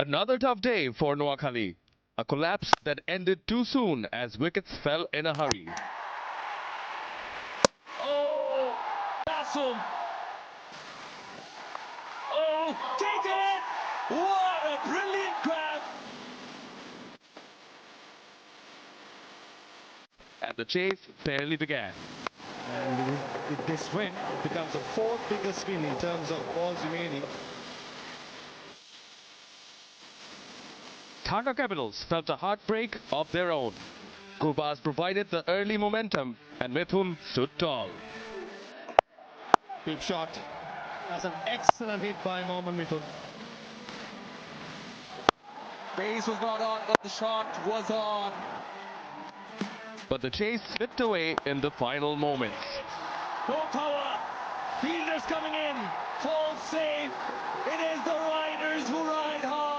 Another tough day for Noakhali. A collapse that ended too soon as wickets fell in a hurry. Oh, that's him. Oh, take it! What a brilliant grab! And the chase fairly began. And with this win, it becomes the fourth biggest win in terms of balls remaining. Dhaka Capitals felt a heartbreak of their own. Gurbaz provided the early momentum and Mithun stood tall. Big shot. That's an excellent hit by Mohammad Mithun. Base was not on, but the shot was on. But the chase slipped away in the final moments. No power. Fielders coming in. Falls safe. It is the riders who ride high.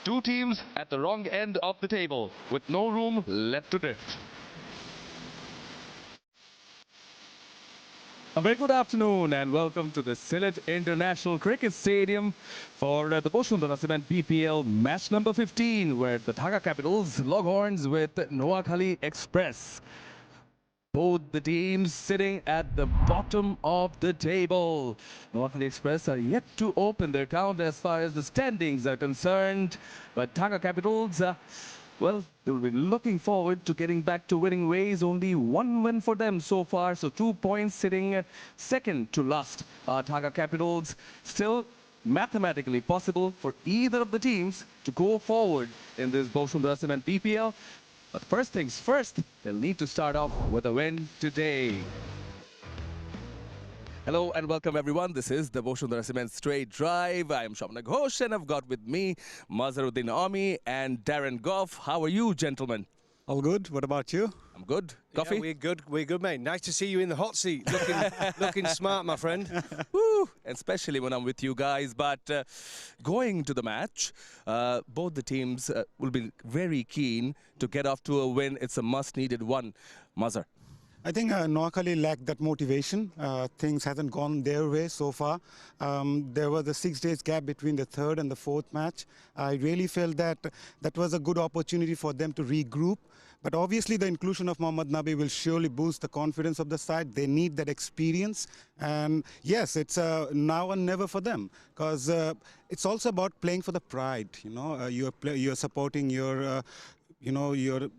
Two teams at the wrong end of the table, with no room left to drift. A very good afternoon and welcome to the Sylhet International Cricket Stadium for the 𝗵𝗺𝗪𝗃 BPL match number 15, where the Dhaka Capitals log horns with Noakhali Express. Both the teams sitting at the bottom of the table. Noakhali Express are yet to open their count as far as the standings are concerned, but Dhaka Capitals, well, they'll be looking forward to getting back to winning ways. Only one win for them so far, so 2 points, sitting second to last. Dhaka Capitals still mathematically possible for either of the teams to go forward in this 𝗵𝗺𝗪𝗃 BPL. But first things first, they'll need to start off with a win today. Hello and welcome everyone. This is the 𝗵𝗺𝗪𝗃 Straight Drive. I am 𝗂𝗏𝗪𝗃 Ghosh and I've got with me Mazharuddin Ami and Darren Goff. How are you, gentlemen? All good. What about you? I'm good. Coffee? Yeah, we're good, mate. Nice to see you in the hot seat. Looking smart, my friend. Woo! Especially when I'm with you guys. But going to the match, both the teams will be very keen to get off to a win. It's a must-needed one. Mazhar. I think Noakhali lacked that motivation. Things hasn't gone their way so far. There was a 6 days gap between the third and the fourth match. I really felt that that was a good opportunity for them to regroup. But obviously the inclusion of Mohammad Nabi will surely boost the confidence of the side. They need that experience. And yes, it's now and never for them. Because it's also about playing for the pride. You know, you're supporting your, your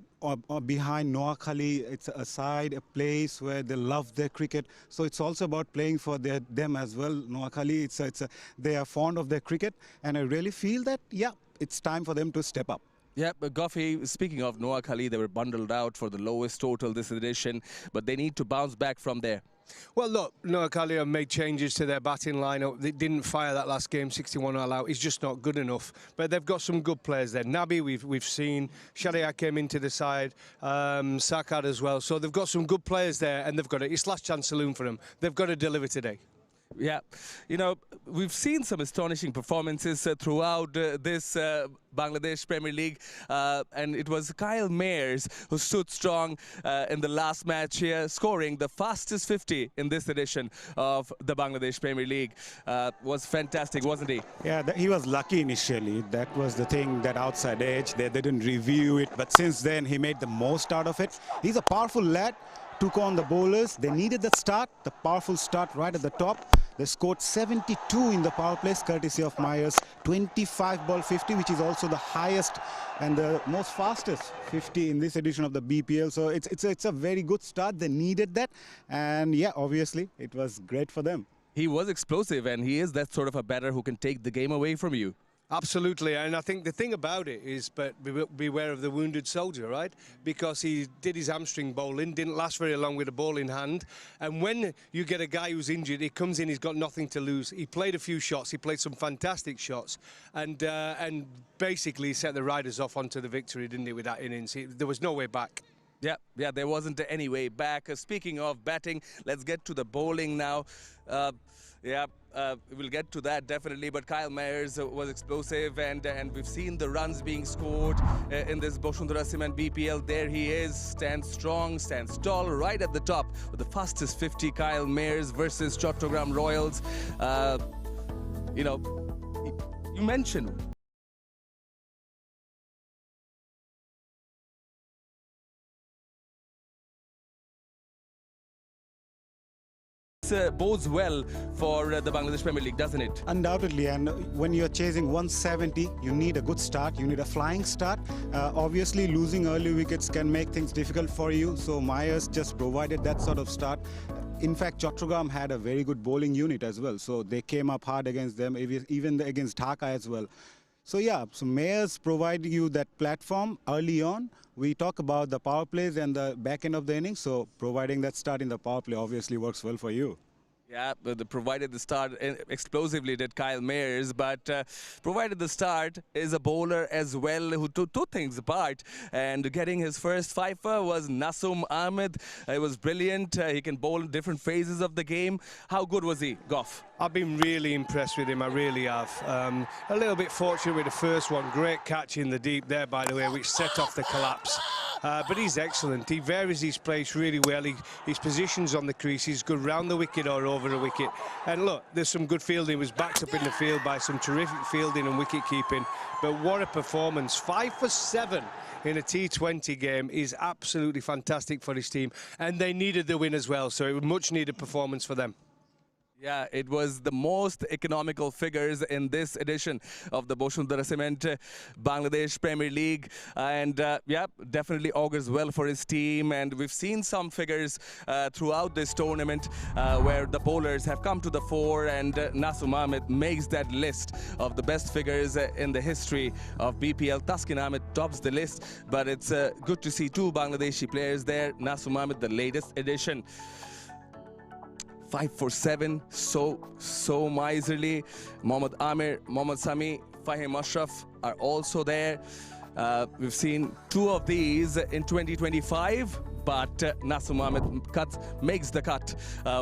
behind Noakhali. It's a side, a place where they love their cricket. So it's also about playing for them as well. Noakhali, they are fond of their cricket. And I really feel that, yeah, it's time for them to step up. Yeah, but Goffy, speaking of Noakhali, they were bundled out for the lowest total this edition, but they need to bounce back from there. Well, look, Noakhali have made changes to their batting lineup. They didn't fire that last game, 61 all out. It's just not good enough. But they've got some good players there. Nabi, we've seen. Shadiyat came into the side. Sarkar as well. So they've got some good players there, and they've got it. It's last chance saloon for them. They've got to deliver today. Yeah, you know, we've seen some astonishing performances throughout this Bangladesh Premier League, and it was Kyle Mayers who stood strong in the last match here, scoring the fastest 50 in this edition of the Bangladesh Premier League. Was fantastic, wasn't he? Yeah, he was lucky initially. That was the thing, that outside edge. They didn't review it, but since then he made the most out of it. He's a powerful lad. Took on the bowlers. They needed the start, the powerful start right at the top. They scored 72 in the power plays, courtesy of Mayers. 25 ball 50, which is also the highest and the most fastest 50 in this edition of the BPL. So it's a very good start. They needed that. And yeah, obviously, it was great for them. He was explosive, and he is that sort of a batter who can take the game away from you. Absolutely, and I think the thing about it is, but beware of the wounded soldier, right? Because he did his hamstring bowling, didn't last very long with a ball in hand, and when you get a guy who's injured, he comes in, he's got nothing to lose. He played a few shots, he played some fantastic shots, and basically set the Riders off onto the victory, didn't he, with that innings? There was no way back. Yeah, there wasn't any way back. Speaking of batting, let's get to the bowling now. We'll get to that definitely, but Kyle Mayers was explosive, and we've seen the runs being scored in this 𝗵𝗺𝗪𝗃 BPL. There he is, stands strong, stands tall, right at the top with the fastest 50. Kyle Mayers versus Chattogram Royals. you know, you mentioned bodes well for the Bangladesh Premier League, doesn't it? Undoubtedly, and when you're chasing 170, you need a good start, you need a flying start. Obviously, losing early wickets can make things difficult for you, so Myers just provided that sort of start. In fact, Chattogram had a very good bowling unit as well, so they came up hard against them, even against Dhaka as well. So yeah, so Myers provide you that platform early on. We talk about the power plays and the back end of the innings, so providing that start in the power play obviously works well for you. Yeah, provided the start explosively did Kyle Mayers, but provided the start is a bowler as well who took two things apart. And getting his first fifer was Naseem Ahmed. It was brilliant. He can bowl in different phases of the game. How good was he, Goff? I've been really impressed with him, I really have. A little bit fortunate with the first one. Great catch in the deep there, by the way, which set off the collapse. But he's excellent. He varies his place really well. His positions on the crease, he's good round the wicket or over the wicket. And look, there's some good fielding. He was backed up in the field by some terrific fielding and wicket keeping. But what a performance. 5 for 7 in a T20 game is absolutely fantastic for his team. And they needed the win as well, so it was a much needed performance for them. Yeah, it was the most economical figures in this edition of the Bosundara Cement Bangladesh Premier League. And yeah, definitely augurs well for his team. And we've seen some figures throughout this tournament where the bowlers have come to the fore, and Naseem Ahmed makes that list of the best figures in the history of BPL. Thaskin Ahmed tops the list, but it's good to see two Bangladeshi players there. Naseem Ahmed, the latest addition. 5 for 7, so miserly. Mohammad Amir, Mohammad Sami, Fahim Ashraf are also there. We've seen two of these in 2025, but Naseem Ahmed makes the cut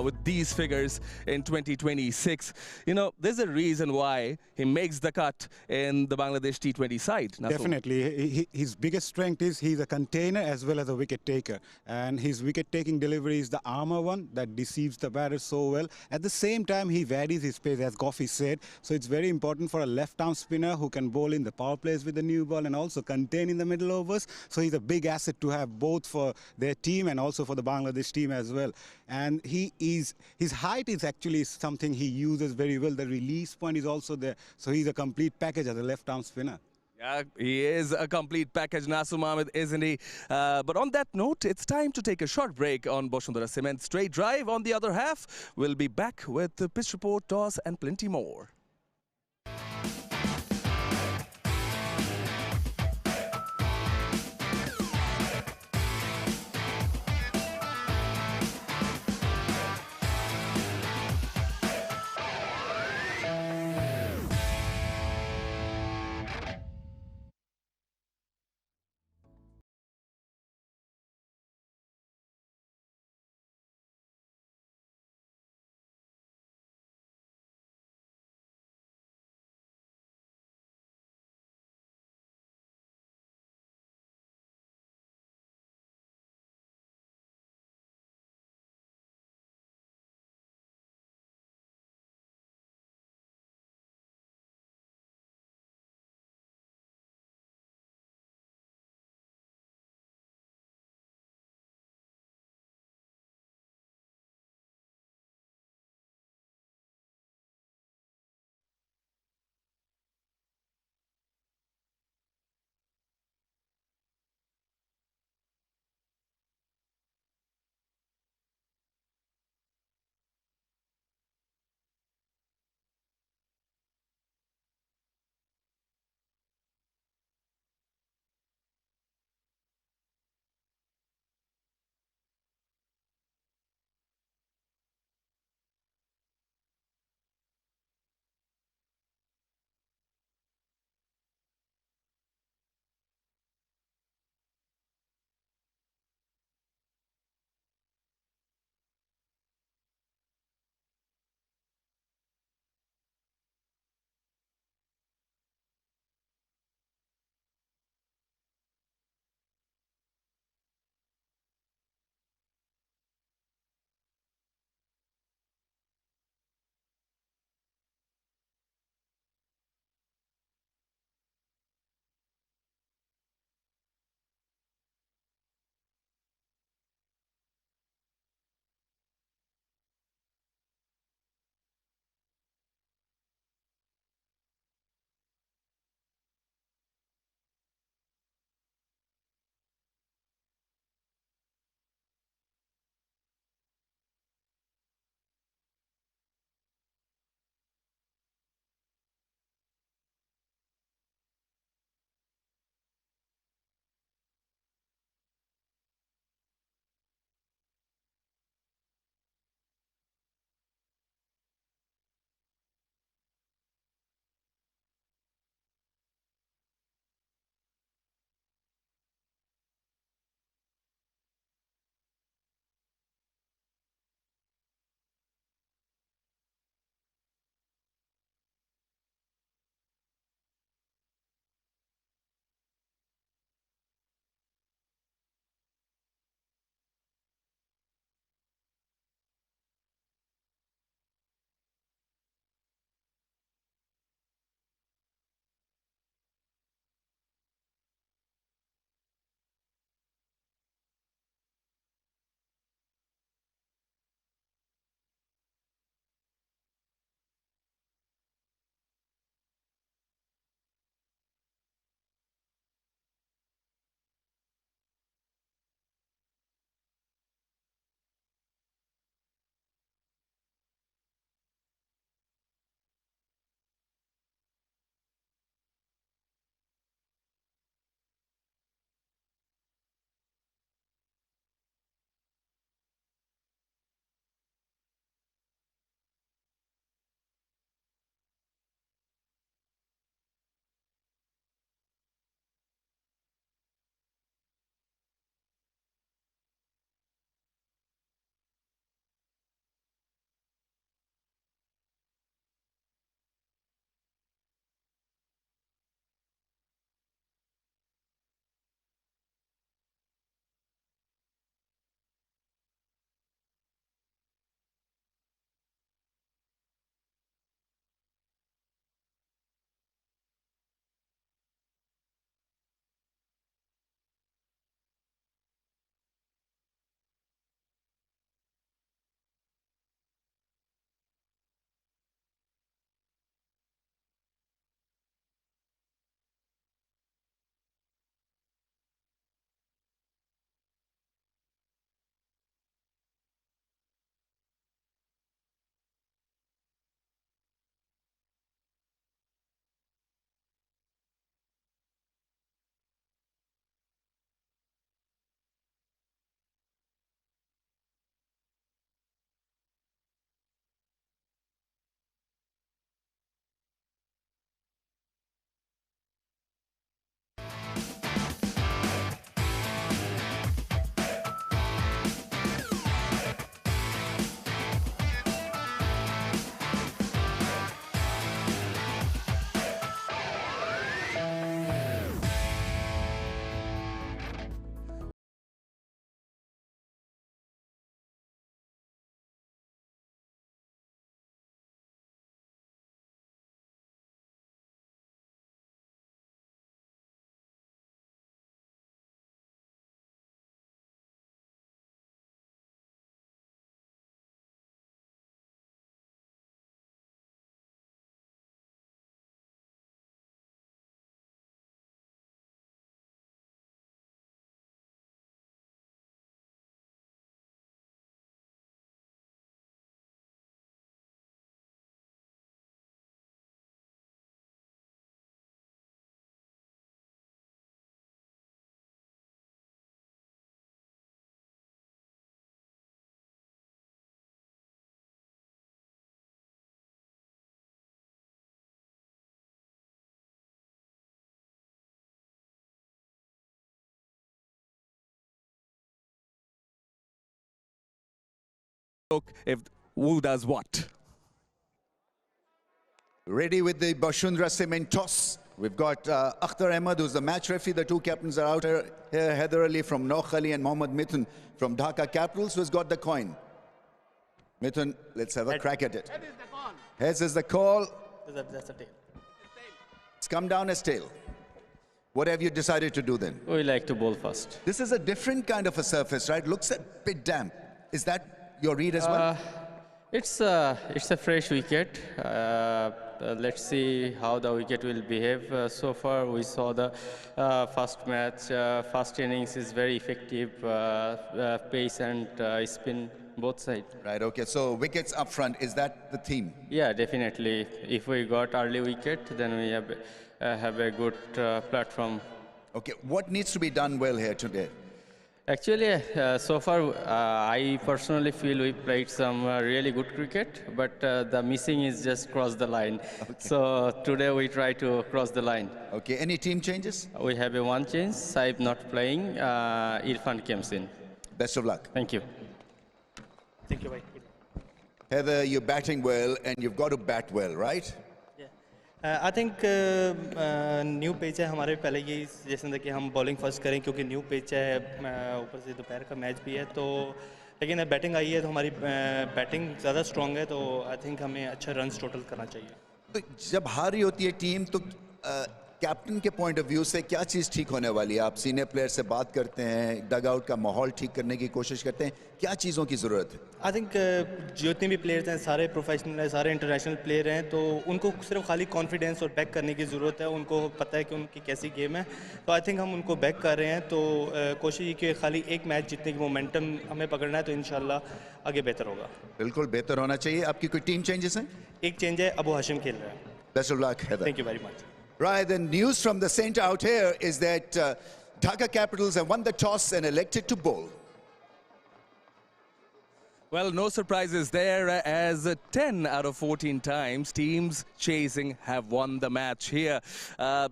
with these figures in 2026. You know, there's a reason why he makes the cut in the Bangladesh T20 side. Naseem. Definitely. His biggest strength is he's a container as well as a wicket taker. And his wicket taking delivery is the armor one that deceives the batter so well. At the same time, he varies his pace, as 𝗂𝗧 said. So it's very important for a left-arm spinner who can bowl in the power plays with the new ball and also contain in the middle overs. So he's a big asset to have both for their team and also for the Bangladesh team as well. And his height is actually something he uses very well. The release point is also there. So he's a complete package as a left-arm spinner. Yeah, he is a complete package, Naseem Ahmed, isn't he? But on that note, it's time to take a short break on Bosundara Cement Straight Drive. On the other half, we'll be back with the pitch report, toss, and plenty more. look if who does what. Ready with the Bashundra cement toss. We've got Akhtar Ahmed, who's the match referee. The two captains are out here. Haider Ali from Noakhali and Mohammad Mithun from Dhaka Capitals, who's got the coin. Mithun, let's have a crack at it. Heads is the call. That's a tail. It's come down as tail. What have you decided to do then? We like to bowl first. This is a different kind of a surface, right? Looks a bit damp. Is that your read as well? It's a fresh wicket. Let's see how the wicket will behave. So far, we saw the first match. First innings is very effective. Pace and spin both sides. Right, okay. So wickets up front, is that the theme? Yeah, definitely. If we got early wicket, then we have a good platform. Okay, what needs to be done well here today? Actually, so far, I personally feel we played some really good cricket, but the missing is just cross the line. Okay. So today we try to cross the line. Okay, any team changes? We have a one change. Saib not playing. Irfan comes in. Best of luck. Thank you. Thank you, bhai. Heather, you're batting well and you've got to bat well, right? I think new pitch है हमारे पहले यही जैसे था कि हम bowling first करें क्योंकि न्यू पिच है ऊपर से दोपहर का मैच भी है तो लेकिन बैटिंग आई है तो हमारी बैटिंग ज़्यादा स्ट्रॉन्ग है तो आई थिंक हमें अच्छा रन्स टोटल करना चाहिए. तो जब हार रही होती है टीम तो कैप्टन के पॉइंट ऑफ व्यू से क्या चीज़ ठीक होने वाली है? आप सीनियर प्लेयर से बात करते हैं, डग आउट का माहौल ठीक करने की कोशिश करते हैं, क्या चीज़ों की ज़रूरत है? आई थिंक जितने भी प्लेयर्स हैं सारे प्रोफेशनल हैं, सारे इंटरनेशनल प्लेयर हैं तो उनको सिर्फ खाली कॉन्फिडेंस और बैक करने की ज़रूरत है. उनको पता है कि उनकी कैसी गेम है तो आई थिंक हम उनको बैक कर रहे हैं. तो कोशिश ये कि खाली एक मैच जीतने की मोमेंटम हमें पकड़ना है तो इंशाल्लाह आगे बेहतर होगा. बिल्कुल बेहतर होना चाहिए. आपकी कोई टीम चेंजेस हैं? एक चेंज है, अबू हाशिम खेल रहा है. Best of luck Heather. Thank you very much. Right, the news from the centre out here is that Dhaka Capitals have won the toss and elected to bowl. Well, no surprises there as 10 out of 14 times teams chasing have won the match here.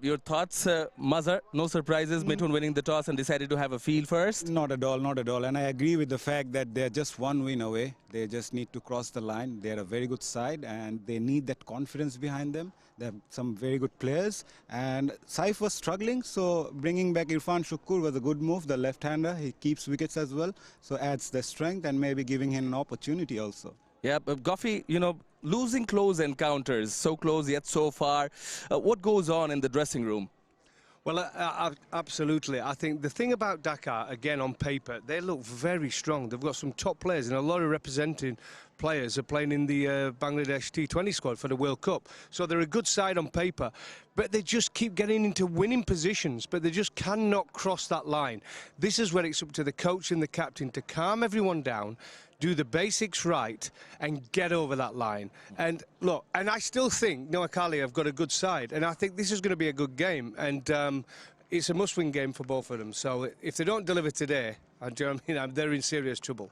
Your thoughts, Mazhar? No surprises, Mithun winning the toss and decided to have a field first? Not at all, not at all. And I agree with the fact that they're just one win away. They just need to cross the line. They're a very good side and they need that confidence behind them. They have some very good players. And Saif was struggling, so bringing back Irfan Shukkur was a good move. The left-hander, he keeps wickets as well, so adds the strength and maybe giving him an opportunity also. Yeah, but Goffy, you know, losing close encounters, so close yet so far. What goes on in the dressing room? Well, absolutely. I think the thing about Dhaka, again, on paper, they look very strong. They've got some top players and a lot of representing players are playing in the Bangladesh T20 squad for the World Cup. So they're a good side on paper, but they just keep getting into winning positions, but they just cannot cross that line. This is where it's up to the coach and the captain to calm everyone down, do the basics right and get over that line. And look, and I still think Noakhali have got a good side, and I think this is going to be a good game, and it's a must-win game for both of them. So if they don't deliver today, do you know what I mean? They're in serious trouble.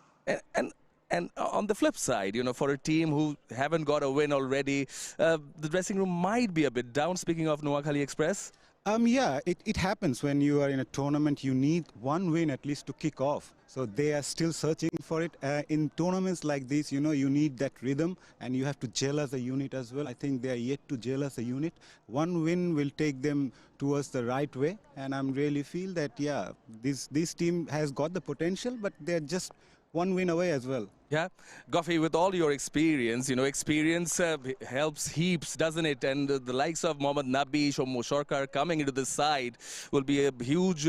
And on the flip side, you know, for a team who haven't got a win already, the dressing room might be a bit down. Speaking of Noakhali Express. Yeah, it happens when you are in a tournament. You need one win at least to kick off. So they are still searching for it. In tournaments like this, you know, you need that rhythm and you have to gel as a unit as well. I think they are yet to gel as a unit. One win will take them towards the right way. And I really feel that, yeah, this team has got the potential, but they're just one win away as well. Yeah, Goffy, with all your experience, you know, experience helps heaps, doesn't it? And the likes of Mohammad Nabi or Musharkar coming into the side will be a huge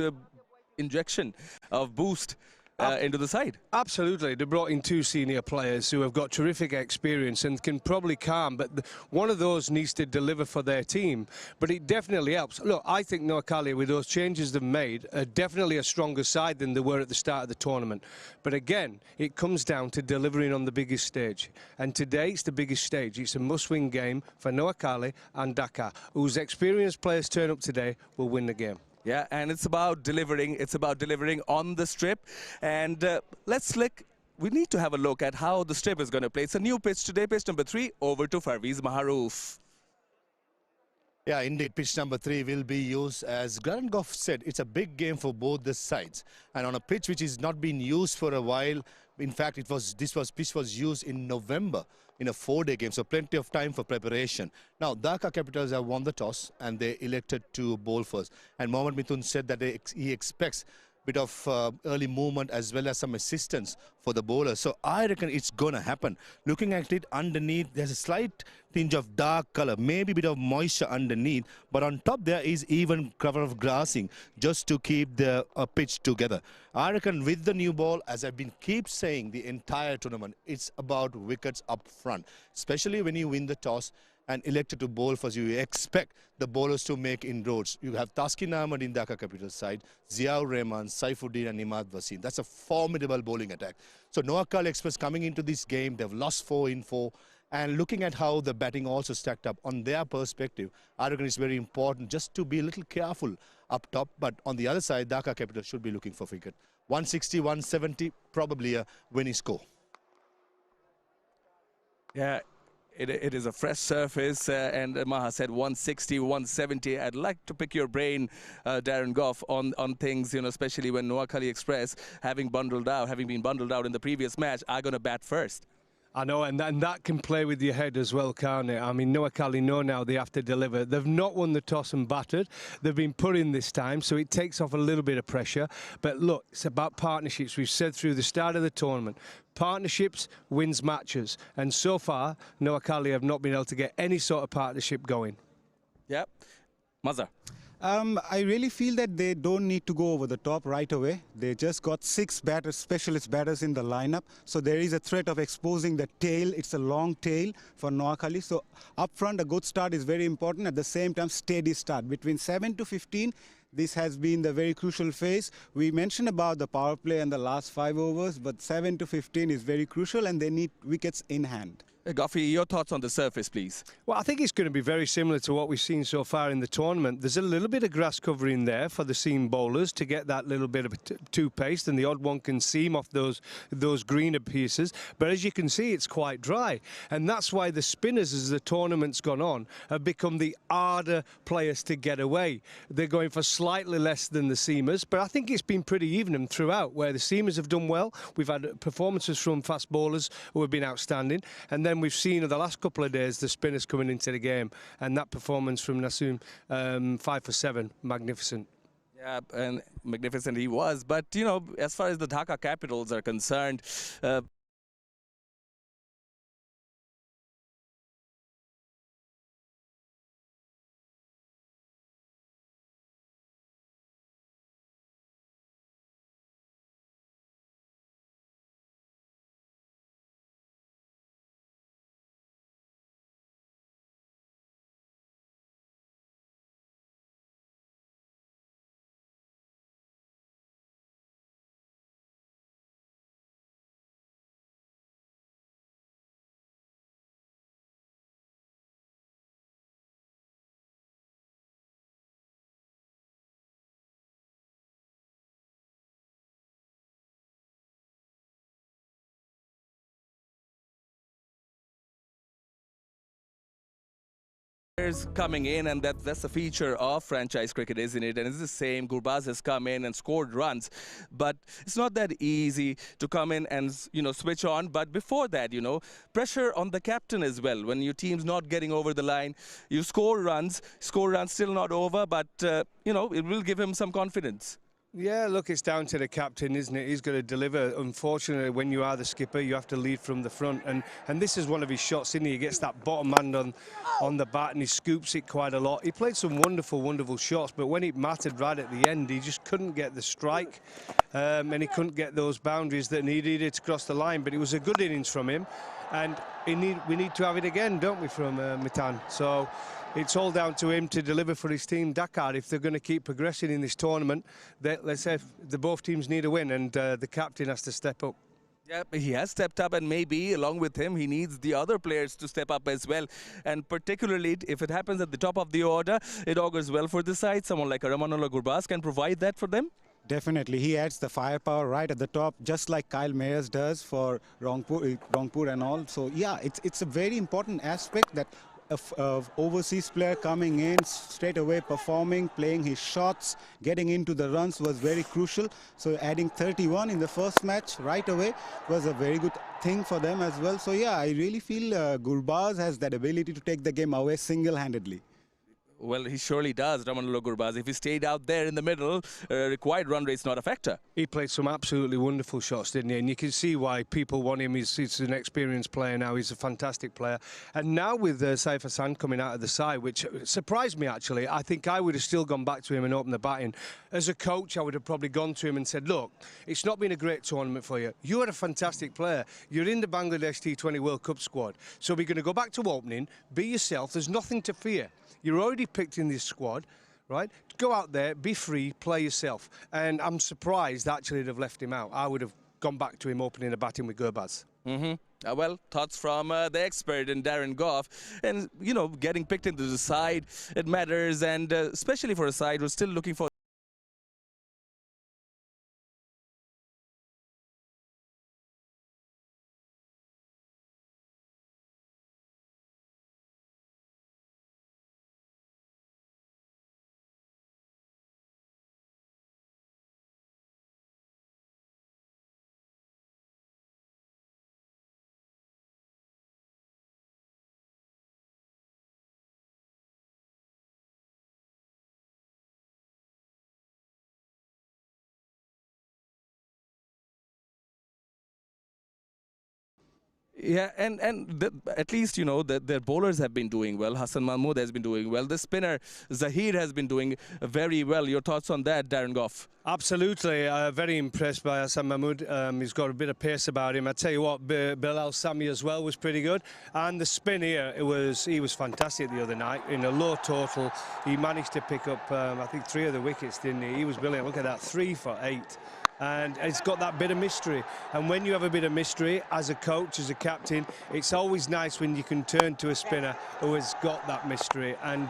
injection of boost into the side. Absolutely. They brought in two senior players who have got terrific experience and can probably calm, but one of those needs to deliver for their team. But it definitely helps. Look, I think Noakhali, with those changes they've made, are definitely a stronger side than they were at the start of the tournament. But again, it comes down to delivering on the biggest stage. And today, it's the biggest stage. It's a must-win game for Noakhali and Dhaka, whose experienced players turn up today will win the game. Yeah, and it's about delivering. It's about delivering on the strip. And we need to have a look at how the strip is going to play. It's a new pitch today, pitch number 3, over to Parvez Maharouf. Yeah, indeed, pitch number 3 will be used. As Grant Goff said, it's a big game for both the sides. And on a pitch which is not been used for a while, In fact, pitch was used in November in a 4-day game, so plenty of time for preparation. Now, Dhaka Capitals have won the toss and they elected to bowl first. And Mohammad Mithun said that he expects bit of early movement as well as some assistance for the bowler. So I reckon it's going to happen. Looking at it underneath, there's a slight tinge of dark color, maybe a bit of moisture underneath, but on top there is even cover of grassing just to keep the pitch together. I reckon with the new ball, as I've been keep saying the entire tournament, it's about wickets up front, especially when you win the toss and elected to bowl first. You expect the bowlers to make inroads. You have Taskin Ahmed in Dhaka Capitals side, Ziaur Rahman, Saifuddin and Imad Wasim. That's a formidable bowling attack. So Noakhali Express coming into this game, they've lost 4 in 4. And looking at how the batting also stacked up on their perspective, I reckon it's very important just to be a little careful up top. But on the other side, Dhaka Capitals should be looking for wicket. 160, 170, probably a winning score. Yeah. It is a fresh surface, and Maha said 160, 170. I'd like to pick your brain, Darren Gough, on things, you know, especially when Noakhali Express, having been bundled out in the previous match, are going to bat first. I know, and that can play with your head as well, can't it? I mean, Noakhali know now they have to deliver. They've not won the toss and batted. They've been put in this time, so it takes off a little bit of pressure. But look, it's about partnerships. We've said through the start of the tournament, partnerships wins matches. And so far, Noakhali have not been able to get any sort of partnership going. Yep. Mazhar. I really feel that they don't need to go over the top right away. They just got 6 batters, specialist batters in the lineup. So there is a threat of exposing the tail. It's a long tail for Noakhali. So up front, a good start is very important. At the same time, steady start. Between 7 to 15, this has been the very crucial phase. We mentioned about the power play and the last 5 overs, but 7 to 15 is very crucial and they need wickets in hand. Goughy, your thoughts on the surface, please? Well, I think it's going to be very similar to what we've seen so far in the tournament. There's a little bit of grass covering there for the seam bowlers to get that little bit of toothpaste, and the odd one can seam off those greener pieces. But as you can see, it's quite dry. And that's why the spinners, as the tournament's gone on, have become the harder players to get away. They're going for slightly less than the seamers, but I think it's been pretty even throughout, where the seamers have done well. We've had performances from fast bowlers who have been outstanding. And then we've seen in the last couple of days the spinners coming into the game, and that performance from Naseem, 5 for 7, magnificent. Yeah, and magnificent he was. But, you know, as far as the Dhaka Capitals are concerned, coming in, and that's the feature of franchise cricket, isn't it? And it's the same. Gurbaz has come in and scored runs, but it's not that easy to come in and, you know, switch on. But before that, you know, pressure on the captain as well. When your team's not getting over the line, you score runs still not over, but you know, it will give him some confidence. Yeah, look, it's down to the captain, isn't it? He's got to deliver. Unfortunately, when you are the skipper, you have to lead from the front. And this is one of his shots, isn't he? He gets that bottom hand on the bat and he scoops it quite a lot. He played some wonderful, wonderful shots, but when it mattered right at the end, he just couldn't get the strike. And he couldn't get those boundaries that he needed to cross the line. But it was a good innings from him. And we need to have it again, don't we, from Mithun? So it's all down to him to deliver for his team, Dhaka. If they're going to keep progressing in this tournament, let's say both teams need a win, and the captain has to step up. Yeah, he has stepped up, and maybe along with him, he needs the other players to step up as well. And particularly, if it happens at the top of the order, it augurs well for the side. Someone like Rahmanullah Gurbaz can provide that for them. Definitely, he adds the firepower right at the top, just like Kyle Mayers does for Rangpur and all. So yeah, it's a very important aspect that overseas player coming in straight away, performing, playing his shots, getting into the runs was very crucial. So adding 31 in the first match right away was a very good thing for them as well. So yeah, I really feel Gurbaz has that ability to take the game away single-handedly. Well, he surely does, Ramanullah Gurbaz. If he stayed out there in the middle, required run rate's not a factor. He played some absolutely wonderful shots, didn't he? And you can see why people want him. He's an experienced player now. He's a fantastic player. And now with Saif Hassan coming out of the side, which surprised me, actually, I think I would have still gone back to him and opened the batting. As a coach, I would have probably gone to him and said, look, it's not been a great tournament for you. You are a fantastic player. You're in the Bangladesh T20 World Cup squad. So we're going to go back to opening, be yourself. There's nothing to fear. You're already picked in this squad, right? Go out there, be free, play yourself. And I'm surprised, actually, they've left him out. I would have gone back to him opening the batting with Gurbaz. Well, thoughts from the expert in Darren Gough. And, you know, getting picked into the side, it matters. And especially for a side who's still looking for Yeah, and at least, you know, their bowlers have been doing well. Hassan Mahmood has been doing well. The spinner, Zahir, has been doing very well. Your thoughts on that, Darren Gough? Absolutely. Very impressed by Hassan Mahmood. He's got a bit of pace about him. I tell you what, Bilal Sami as well was pretty good. And the spin here, he was fantastic the other night. In a low total, he managed to pick up, I think, 3 of the wickets, didn't he? He was brilliant. Look at that, 3 for 8. And it's got that bit of mystery. And when you have a bit of mystery, as a coach, as a captain, it's always nice when you can turn to a spinner who has got that mystery. And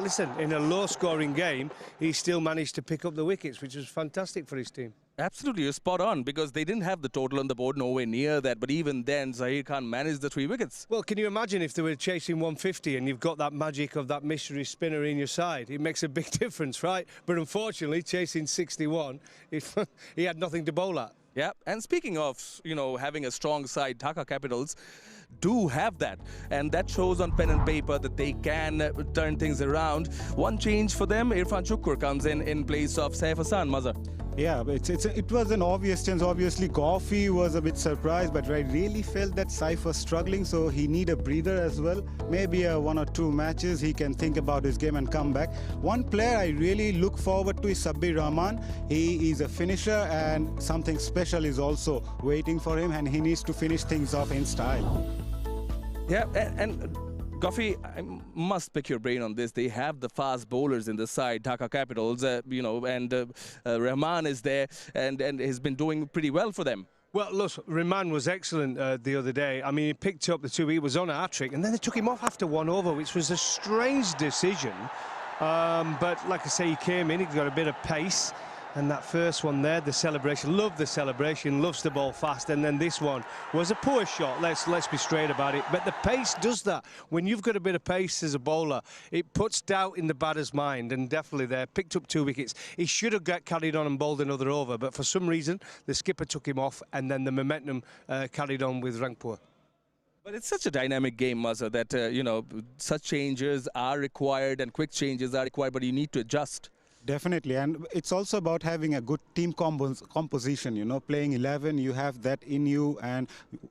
listen, in a low-scoring game, he still managed to pick up the wickets, which was fantastic for his team. Absolutely, you're spot on, because they didn't have the total on the board, nowhere near that. But even then, Zahir can't manage the 3 wickets. Well, can you imagine if they were chasing 150 and you've got that magic of that mystery spinner in your side? It makes a big difference, right? But unfortunately, chasing 61, he had nothing to bowl at. Yeah, and speaking of, you know, having a strong side, Dhaka Capitals do have that, and that shows on pen and paper that they can turn things around. One change for them, Irfan Shukr comes in place of Saif Hassan, Mazhar. Yeah, it was an obvious change. Obviously, Goughy was a bit surprised, but I really felt that Saif was struggling, so he need a breather as well. Maybe 1 or 2 matches he can think about his game and come back. One player I really look forward to is Sabbir Rahman. He is a finisher, and something special is also waiting for him, and he needs to finish things off in style. Yeah, and Goughy, I must pick your brain on this. They have the fast bowlers in the side, Dhaka Capitals, you know, and Rahman is there, and has been doing pretty well for them. Well, look, Rahman was excellent the other day. I mean, he picked up the 2, he was on a hat-trick, and then they took him off after 1 over, which was a strange decision. But like I say, he came in, he got a bit of pace. And that first one there, the celebration, loved the celebration, loves the ball fast. And then this one was a poor shot, let's be straight about it. But the pace does that. When you've got a bit of pace as a bowler, it puts doubt in the batter's mind. And definitely there, picked up 2 wickets. He should have got carried on and bowled another over. But for some reason, the skipper took him off, and then the momentum carried on with Rangpur. But it's such a dynamic game, Mazhar, that, you know, such changes are required and quick changes are required, but you need to adjust. Definitely, and it's also about having a good team composition, you know, playing 11, you have that in you, and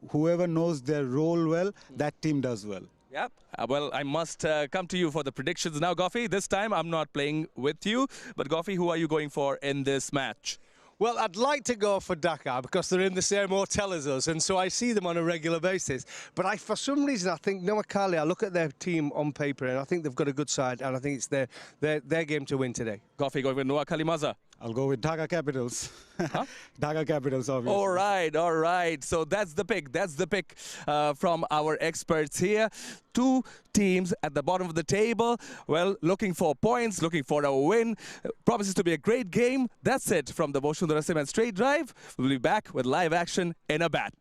whoever knows their role well, that team does well. Yep. Well, I must come to you for the predictions now, Goughy. This time I'm not playing with you, but Goughy, who are you going for in this match? Well, I'd like to go for Dhaka because they're in the same hotel as us, and so I see them on a regular basis. But for some reason, I think Noakhali, I look at their team on paper, and I think they've got a good side, and I think it's their game to win today. Goughy going with Noakhali, Mazhar. I'll go with Dhaka Capitals. Huh? Dhaka Capitals, obviously. All right. So that's the pick from our experts here. 2 teams at the bottom of the table. Well, looking for points, looking for a win. Promises to be a great game. That's it from the Boshundara Cement Straight Drive. We'll be back with live action in a bat.